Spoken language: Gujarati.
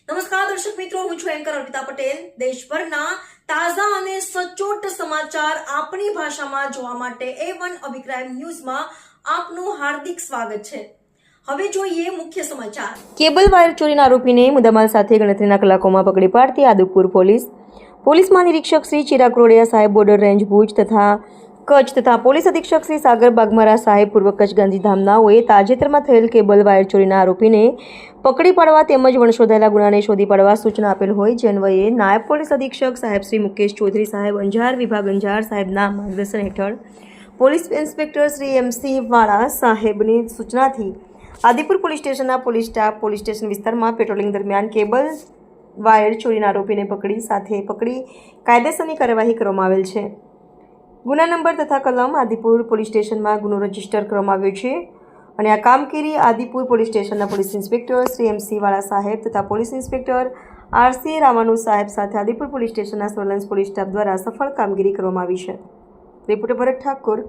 નમસ્કાર દર્શક મિત્રો, હું છું એન્કર અર્પિતા પટેલ. દેશભરના તાજા અને સચોટ સમાચાર આપણી ભાષામાં જોવા માટે A1 અભિપ્રાય ન્યૂઝમાં આપનું હાર્દિક સ્વાગત છે. હવે જોઈએ મુખ્ય સમાચાર. કેબલ વાયર ચોરીના આરોપીને મુદ્દામાલ સાથે ગણતરીના કલાકોમાં પકડી પાડતી આદિપુર પોલીસ મહાનિરીક્ષક શ્રી ચિરાગ રોડિયા સાહેબ, બોર્ડર રેન્જ ભુજ તથા કચ્છ તથા પોલીસ અધિક્ષક શ્રી સાગર બાગમારા સાહેબ, પૂર્વ કચ્છ ગાંધીધામનાઓએ તાજેતરમાં થયેલ કેબલ વાયર ચોરીના આરોપીને પકડી પાડવા તેમજ વણશોધાયેલા ગુનાને શોધી પાડવા સૂચના આપેલ હોય, જે અન્વયે નાયબ પોલીસ અધિક્ષક સાહેબ શ્રી મુકેશ ચૌધરી સાહેબ, અંજાર વિભાગ અંજાર સાહેબના માર્ગદર્શન હેઠળ પોલીસ ઇન્સ્પેક્ટર શ્રી MC વાળા સાહેબની સૂચનાથી આદિપુર પોલીસ સ્ટેશનના પોલીસ સ્ટાફ પોલીસ સ્ટેશન વિસ્તારમાં પેટ્રોલિંગ દરમિયાન કેબલ વાયર ચોરીના આરોપીને પકડી કાયદેસરની કાર્યવાહી કરવામાં આવેલ છે. ગુના નંબર તથા કલમ આદિપુર પોલીસ સ્ટેશનમાં ગુનો રજીસ્ટર કરવામાં આવ્યો છે અને આ કામગીરી આદિપુર પોલીસ સ્ટેશનના પોલીસ ઇન્સ્પેક્ટર શ્રી MC વાળા સાહેબ તથા પોલીસ ઇન્સ્પેક્ટર RC રામાનુ સાહેબ સાથે આદિપુર પોલીસ સ્ટેશનના સર્વેલન્સ પોલીસ સ્ટાફ દ્વારા સફળ કામગીરી કરવામાં આવી છે. રિપોર્ટર ભરત ઠાકોર.